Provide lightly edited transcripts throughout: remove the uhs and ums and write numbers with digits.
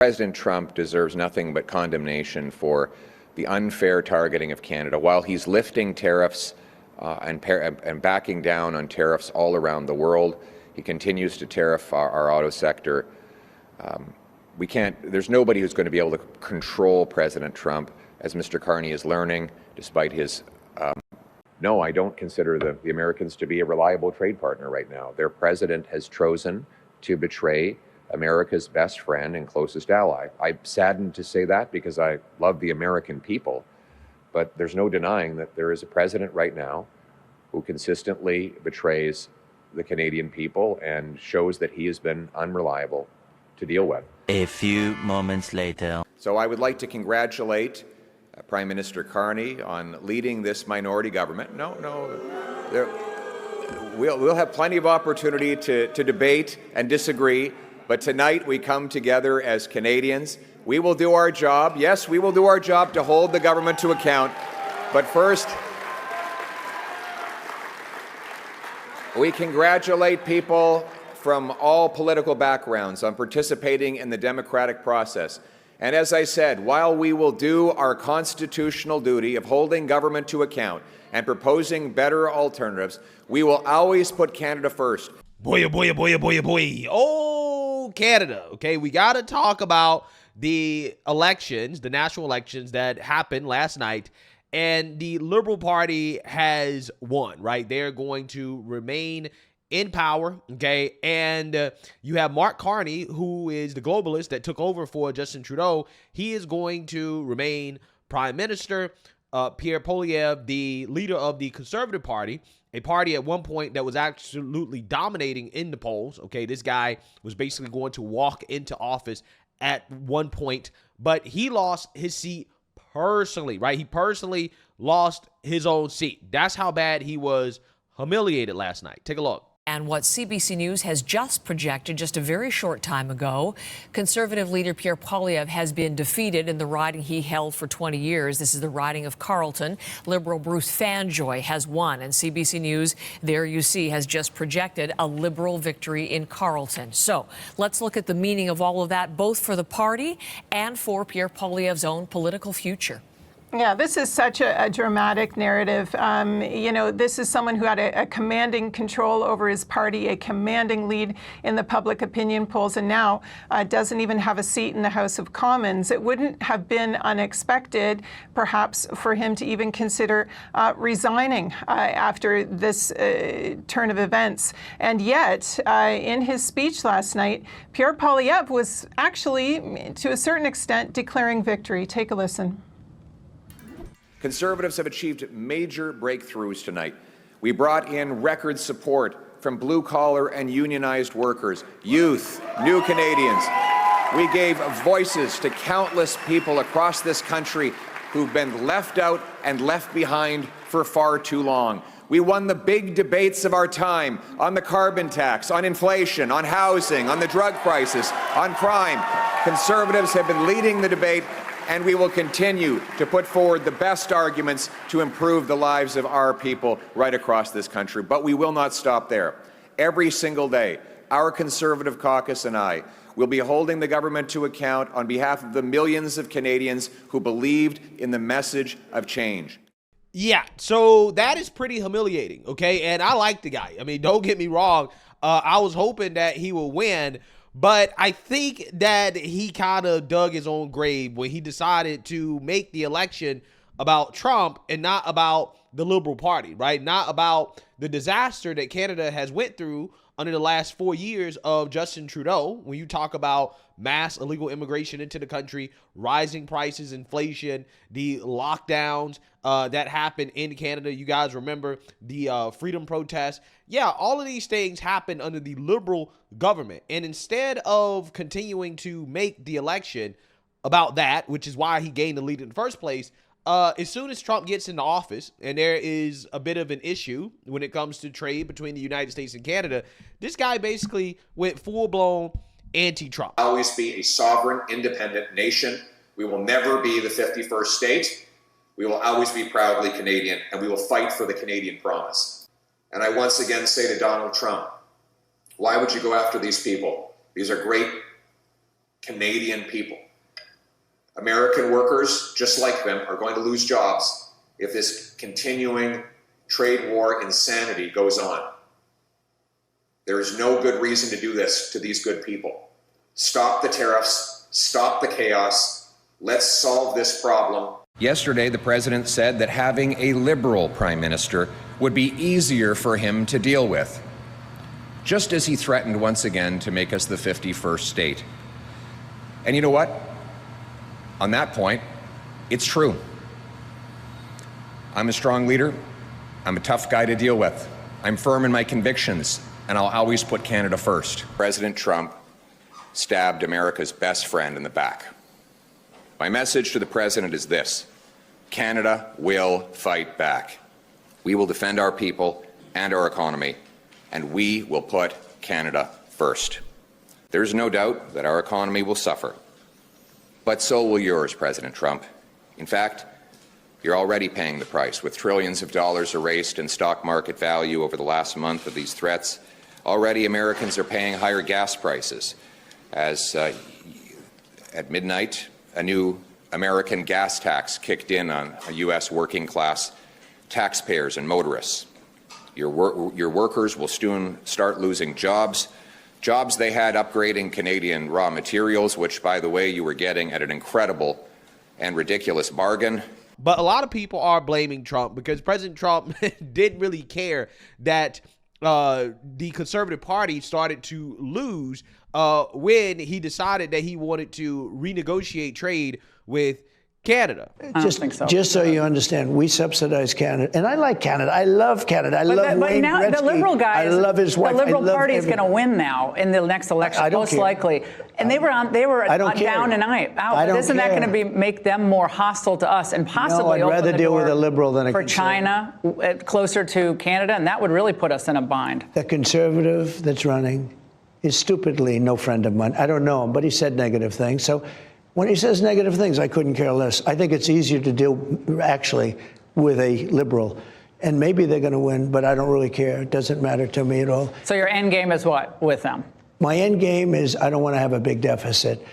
President Trump deserves nothing but condemnation for the unfair targeting of Canada. While he's lifting tariffs and backing down on tariffs all around the world, he continues to tariff our auto sector. There's nobody who's going to be able to control President Trump, as Mr. Carney is learning, despite his no, I don't consider the Americans to be a reliable trade partner right now. Their president has chosen to betray America's best friend and closest ally. I'm saddened to say that because I love the American people, but there's no denying that there is a president right now who consistently betrays the Canadian people and shows that he has been unreliable to deal with. A few moments later. So I would like to congratulate Prime Minister Carney on leading this minority government. We'll have plenty of opportunity to debate and disagree, but tonight we come together as Canadians. We will do our job. Yes, we will do our job to hold the government to account. But first, we congratulate people from all political backgrounds on participating in the democratic process. And as I said, while we will do our constitutional duty of holding government to account and proposing better alternatives, we will always put Canada first. Boy, oh boy, oh boy, oh boy, oh boy. Oh, Canada. Okay, we got to talk about the elections, the national elections that happened last night. And the Liberal Party has won, right? They're going to remain in power, okay? And you have Mark Carney, who is the globalist that took over for Justin Trudeau. He is going to remain prime minister. Pierre Poilievre, the leader of the Conservative Party, a party at one point that was absolutely dominating in the polls, okay? This guy was basically going to walk into office at one point, but he lost his seat personally, right? He personally lost his own seat. That's how bad he was humiliated last night. Take a look. And what CBC News has just projected just a very short time ago, Conservative leader Pierre Poilievre has been defeated in the riding he held for 20 years. This is the riding of Carleton. Liberal Bruce Fanjoy has won, and CBC News, there you see, has just projected a Liberal victory in Carleton. So let's look at the meaning of all of that, both for the party and for Pierre Poilievre's own political future. Yeah, this is such a dramatic narrative. This is someone who had a commanding control over his party, a commanding lead in the public opinion polls, and now doesn't even have a seat in the House of Commons. It wouldn't have been unexpected, perhaps, for him to even consider resigning after this turn of events. And yet, in his speech last night, Pierre Poilievre was actually, to a certain extent, declaring victory. Take a listen. Conservatives have achieved major breakthroughs tonight. We brought in record support from blue-collar and unionized workers, youth, new Canadians. We gave voices to countless people across this country who've been left out and left behind for far too long. We won the big debates of our time on the carbon tax, on inflation, on housing, on the drug crisis, on crime. Conservatives have been leading the debate, and we will continue to put forward the best arguments to improve the lives of our people right across this country. But we will not stop there. Every single day, our Conservative caucus and I will be holding the government to account on behalf of the millions of Canadians who believed in the message of change. Yeah, so that is pretty humiliating, okay? And I like the guy. I mean, don't get me wrong. I was hoping that he would win, but I think that he kind of dug his own grave when he decided to make the election about Trump and not about the Liberal Party, right? Not about the disaster that Canada has went through under the last 4 years of Justin Trudeau. When you talk about mass illegal immigration into the country, rising prices, inflation, the lockdowns that happened in Canada. You guys remember the freedom protests. Yeah, all of these things happened under the Liberal government. And instead of continuing to make the election about that, which is why he gained the lead in the first place, as soon as Trump gets into office and there is a bit of an issue when it comes to trade between the United States and Canada, this guy basically went full-blown anti-Trump. Always be a sovereign, independent nation. We will never be the 51st state. We will always be proudly Canadian, and we will fight for the Canadian promise. And I once again say to Donald Trump, why would you go after these people? These are great Canadian people. American workers, just like them, are going to lose jobs if this continuing trade war insanity goes on. There is no good reason to do this to these good people. Stop the tariffs, stop the chaos, let's solve this problem. Yesterday, the president said that having a Liberal prime minister would be easier for him to deal with, just as he threatened once again to make us the 51st state. And you know what? On that point, it's true. I'm a strong leader. I'm a tough guy to deal with. I'm firm in my convictions, and I'll always put Canada first. President Trump stabbed America's best friend in the back. My message to the president is this: Canada will fight back. We will defend our people and our economy, and we will put Canada first. There's no doubt that our economy will suffer, but so will yours, President Trump. In fact, you're already paying the price, with trillions of dollars erased in stock market value over the last month of these threats. Already, Americans are paying higher gas prices, as at midnight, a new American gas tax kicked in on U.S. working class taxpayers and motorists. Your workers will soon start losing jobs they had upgrading Canadian raw materials, which, by the way, you were getting at an incredible and ridiculous bargain. But a lot of people are blaming Trump because President Trump didn't really care that the Conservative Party started to lose when he decided that he wanted to renegotiate trade with Canada. Just so you understand, we subsidize Canada, and I like Canada. I love Canada. I love Wayne now Gretzky. The Liberal guy, I love his wife. The Liberal Party is going to win now in the next election, most likely. And they were down and out. Isn't that going to make them more hostile to us and possibly I'd rather deal with a Liberal than a for China, closer to Canada, and that would really put us in a bind. The Conservative that's running is stupidly no friend of mine. I don't know him, but he said negative things. So when he says negative things, I couldn't care less. I think it's easier to deal, actually, with a Liberal. And maybe they're going to win, but I don't really care. It doesn't matter to me at all. So your end game is what with them? My end game is I don't want to have a big deficit.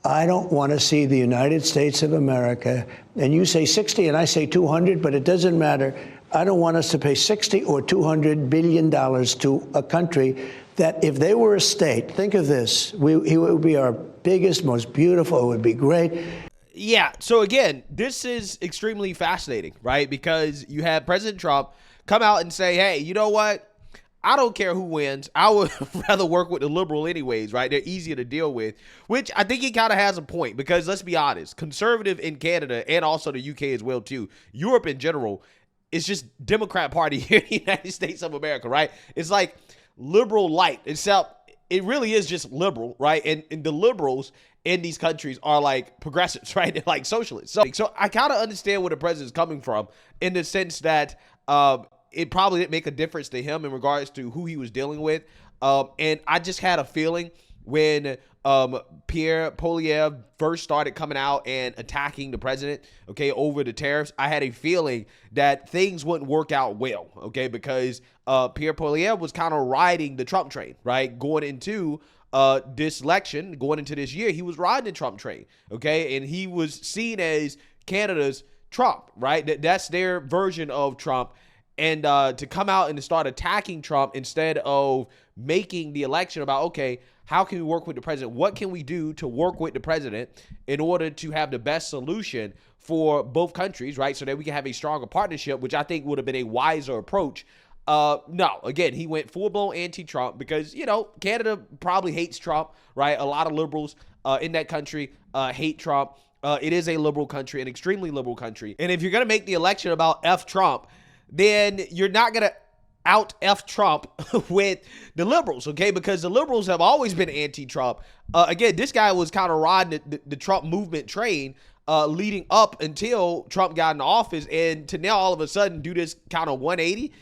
I don't want to see the United States of America, and you say 60 and I say 200, but it doesn't matter. I don't want us to pay 60 or $200 billion to a country that if they were a state, think of this, it would be our biggest, most beautiful, it would be great. Yeah, so again, this is extremely fascinating, right? Because you have President Trump come out and say, hey, you know what? I don't care who wins. I would rather work with the Liberal anyways, right? They're easier to deal with, which I think he kind of has a point because let's be honest, conservative in Canada and also the UK as well too, Europe in general, it's just Democrat Party here in the United States of America, right? It's like liberal light, except it really is just liberal, right? And the liberals in these countries are like progressives, right? They're like socialists. So I kind of understand where the president's coming from in the sense that it probably didn't make a difference to him in regards to who he was dealing with. And I just had a feeling when Pierre Poilievre first started coming out and attacking the president, okay, over the tariffs, I had a feeling that things wouldn't work out well, okay, because Pierre Poilievre was kind of riding the Trump train, right, going into this election, going into this year, he was riding the Trump train, okay, and he was seen as Canada's Trump, right, that's their version of Trump. And to come out and to start attacking Trump instead of making the election about, okay, how can we work with the president? What can we do to work with the president in order to have the best solution for both countries, right? So that we can have a stronger partnership, which I think would have been a wiser approach. No, again, he went full-blown anti-Trump because, you know, Canada probably hates Trump, right? A lot of liberals in that country hate Trump. It is a liberal country, an extremely liberal country. And if you're going to make the election about F Trump, then you're not going to out F Trump with the liberals, okay? Because the liberals have always been anti-Trump. Again, this guy was kind of riding the Trump movement train leading up until Trump got in office, and to now all of a sudden do this kind of 180.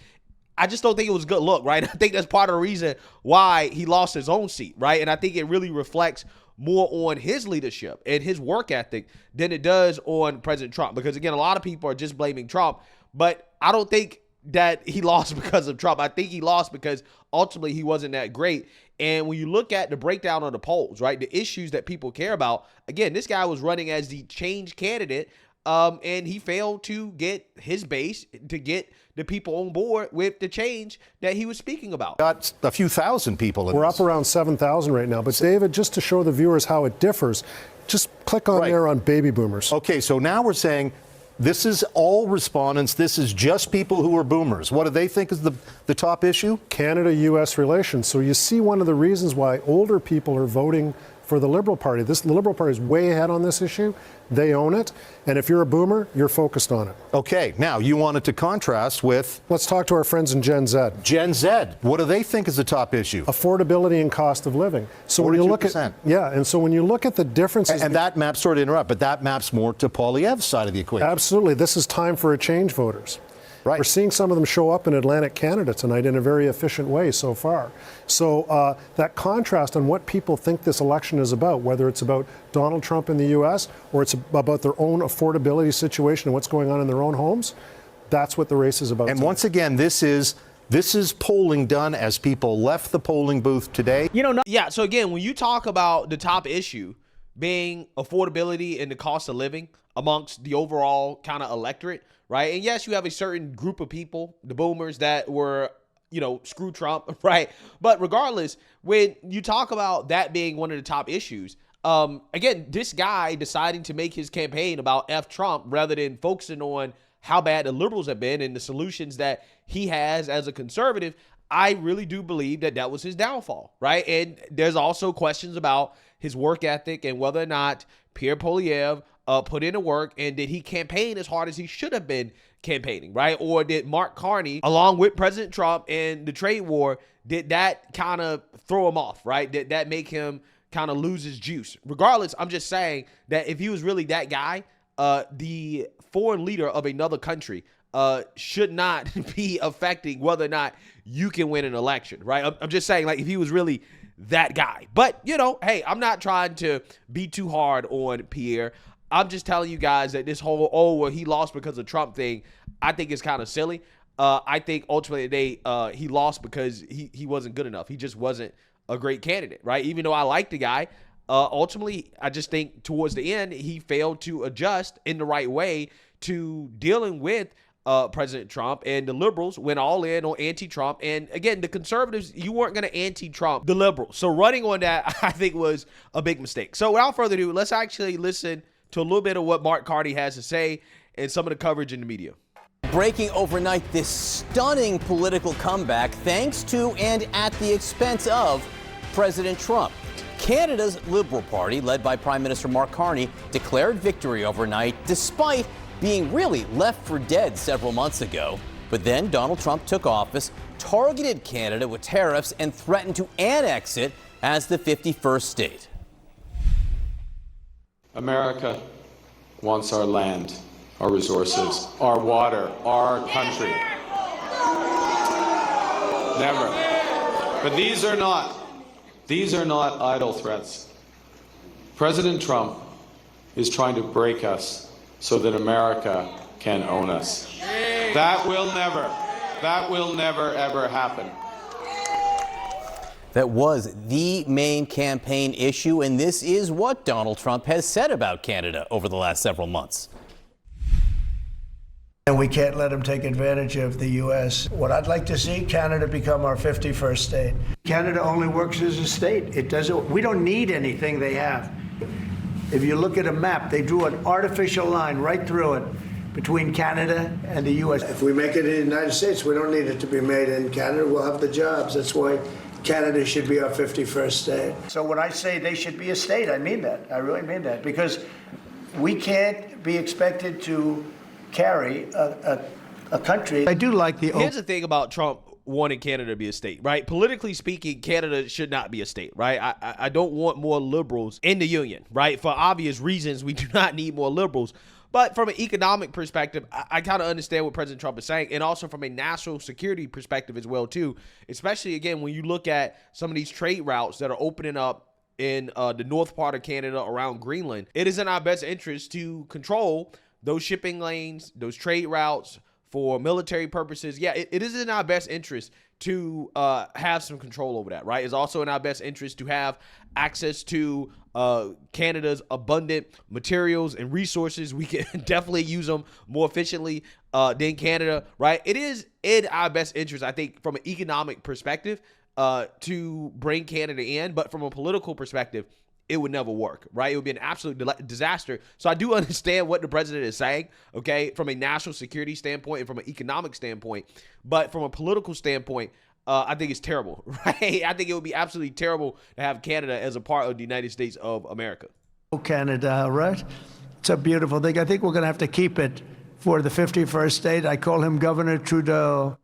I just don't think it was a good look, right? I think that's part of the reason why he lost his own seat, right? And I think it really reflects more on his leadership and his work ethic than it does on President Trump. Because again, a lot of people are just blaming Trump, but I don't think that he lost because of Trump. I think he lost because ultimately he wasn't that great. And when you look at the breakdown of the polls, right, the issues that people care about, again, this guy was running as the change candidate, and he failed to get his base, to get the people on board with the change that he was speaking about. Got a few thousand people in We're this. up around 7,000 right now. But David, just to show the viewers how it differs, just click on there on baby boomers. Okay, so now we're saying this is all respondents. This is just people who are boomers. What do they think is the top issue? Canada-U.S. relations. So you see one of the reasons why older people are voting for the Liberal Party. The Liberal Party is way ahead on this issue. They own it. And if you're a boomer, you're focused on it. Okay, now you wanted to contrast with... Let's talk to our friends in Gen Z. Gen Z. What do they think is the top issue? Affordability and cost of living. So when you look at... and so when you look at the differences... And that maps, sorry to interrupt, but that maps more to Poilievre's side of the equation. Absolutely. This is time for a change, voters. Right. We're seeing some of them show up in Atlantic Canada tonight in a very efficient way so far. So that contrast on what people think this election is about, whether it's about Donald Trump in the U.S. or it's about their own affordability situation and what's going on in their own homes, that's what the race is about. And once again, this is polling done as people left the polling booth today. Yeah, so again, when you talk about the top issue being affordability and the cost of living amongst the overall kind of electorate, right? And yes, you have a certain group of people, the boomers, that were, screw Trump, right? But regardless, when you talk about that being one of the top issues, again, this guy deciding to make his campaign about F Trump rather than focusing on how bad the liberals have been and the solutions that he has as a conservative, I really do believe that was his downfall, right? And there's also questions about his work ethic and whether or not Pierre Poilievre put in the work, and did he campaign as hard as he should have been campaigning, right? Or did Mark Carney, along with President Trump and the trade war, did that kind of throw him off, right? Did that make him kind of lose his juice? Regardless, I'm just saying that if he was really that guy, the foreign leader of another country should not be affecting whether or not you can win an election, right? I'm just saying, like, if he was really that guy. But, hey, I'm not trying to be too hard on Pierre. I'm just telling you guys that this whole, well, he lost because of Trump thing, I think is kind of silly. I think ultimately he lost because he wasn't good enough. He just wasn't a great candidate, right? Even though I like the guy, ultimately, I just think towards the end, he failed to adjust in the right way to dealing with President Trump, and the liberals went all in on anti-Trump. And again, the conservatives, you weren't going to anti-Trump the liberals. So running on that, I think, was a big mistake. So without further ado, let's actually listen to a little bit of what Mark Carney has to say and some of the coverage in the media. Breaking overnight this stunning political comeback thanks to and at the expense of President Trump. Canada's Liberal Party, led by Prime Minister Mark Carney, declared victory overnight despite being really left for dead several months ago. But then Donald Trump took office, targeted Canada with tariffs, and threatened to annex it as the 51st state. America wants our land, our resources, our water, our country. Never. But these are not idle threats. President Trump is trying to break us so that America can own us. That will never, ever happen. That was the main campaign issue, and this is what Donald Trump has said about Canada over the last several months. And we can't let them take advantage of the U.S. What I'd like to see, Canada become our 51st state. Canada only works as a state. We don't need anything they have. If you look at a map, they drew an artificial line right through it between Canada and the U.S. If we make it in the United States, we don't need it to be made in Canada. We'll have the jobs. That's why Canada should be our 51st state. So when I say they should be a state, I mean that. I really mean that. Because we can't be expected to carry a country. I do like the... Here's the thing about Trump wanting Canada to be a state, right? Politically speaking, Canada should not be a state, right? I don't want more liberals in the union, right? For obvious reasons, we do not need more liberals. But from an economic perspective, I kind of understand what President Trump is saying, and also from a national security perspective as well, too. Especially, again, when you look at some of these trade routes that are opening up in the north part of Canada around Greenland, it is in our best interest to control those shipping lanes, those trade routes for military purposes, yeah, it is in our best interest to have some control over that, right? It's also in our best interest to have access to Canada's abundant materials and resources. We can definitely use them more efficiently than Canada, right? It is in our best interest, I think, from an economic perspective to bring Canada in, but from a political perspective, it would never work, right? It would be an absolute disaster. So I do understand what the president is saying, okay, from a national security standpoint and from an economic standpoint. But from a political standpoint, I think it's terrible, right? I think it would be absolutely terrible to have Canada as a part of the United States of America. Canada, right? It's a beautiful thing. I think we're going to have to keep it for the 51st state. I call him Governor Trudeau.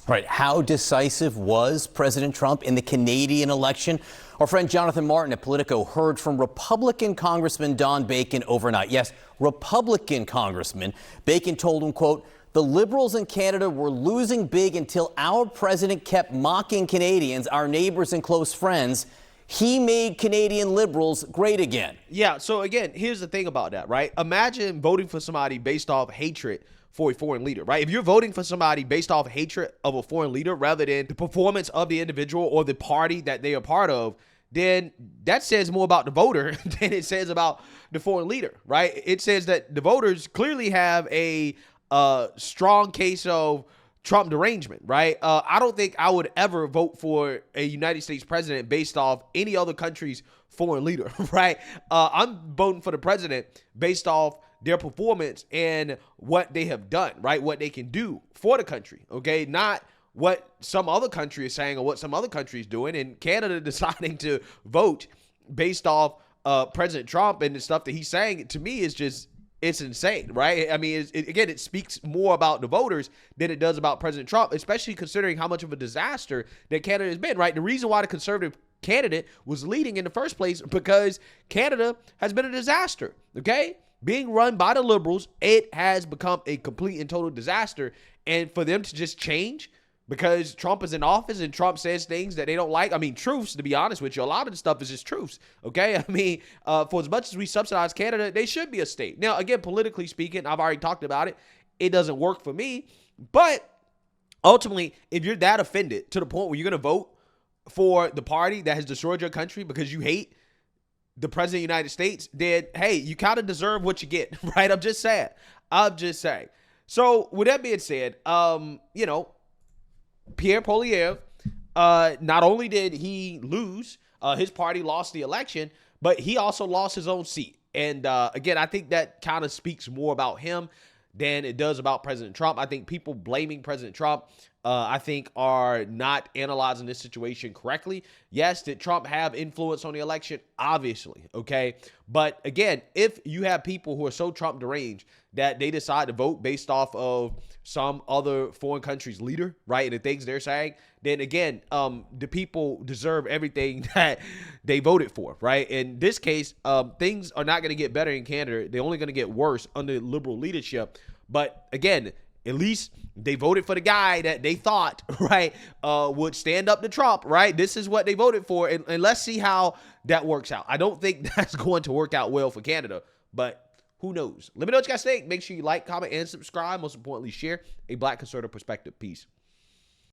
Right. How decisive was President Trump in the Canadian election? Our friend Jonathan Martin at Politico heard from Republican Congressman Don Bacon overnight. Yes, Republican Congressman. Bacon told him, quote, "The Liberals in Canada were losing big until our president kept mocking Canadians, our neighbors and close friends. He made Canadian Liberals great again." Yeah, so again, here's the thing about that, right? Imagine voting for somebody based off hatred for a foreign leader, right? If you're voting for somebody based off hatred of a foreign leader rather than the performance of the individual or the party that they are part of, then that says more about the voter than it says about the foreign leader, right? It says that the voters clearly have a strong case of Trump derangement, right? I don't think I would ever vote for a United States president based off any other country's foreign leader, right? I'm voting for the president based off their performance and what they have done, right? What they can do for the country, okay? Not what some other country is saying or what some other country is doing. And Canada deciding to vote based off President Trump and the stuff that he's saying, to me, is just, it's insane, right? I mean, again, it speaks more about the voters than it does about President Trump, especially considering how much of a disaster that Canada has been, right? The reason why the conservative candidate was leading in the first place because Canada has been a disaster, okay? Being run by the Liberals, it has become a complete and total disaster. And for them to just change because Trump is in office and Trump says things that they don't like. I mean, truths, to be honest with you, a lot of the stuff is just truths, okay? I mean, for as much as we subsidize Canada, they should be a state. Now, again, politically speaking, I've already talked about it. It doesn't work for me. But ultimately, if you're that offended to the point where you're going to vote for the party that has destroyed your country because you hate the president of the United States, then, hey, you kind of deserve what you get, right? I'm just saying. So with that being said, you know, Pierre Poilievre, not only did he lose, his party lost the election, but he also lost his own seat. And again, I think that kind of speaks more about him than it does about President Trump. I think people blaming President Trump, I think, are not analyzing this situation correctly. Yes, did Trump have influence on the election? Obviously, okay? But again, if you have people who are so Trump deranged that they decide to vote based off of some other foreign country's leader, right, and the things they're saying, then again, the people deserve everything that they voted for, right? In this case, things are not going to get better in Canada. They're only going to get worse under liberal leadership. But again, at least they voted for the guy that they thought, right, would stand up to Trump, right? This is what they voted for, and let's see how that works out. I don't think that's going to work out well for Canada, but who knows? Let me know what you guys think. Make sure you like, comment, and subscribe. Most importantly, share a Black conservative perspective. Peace.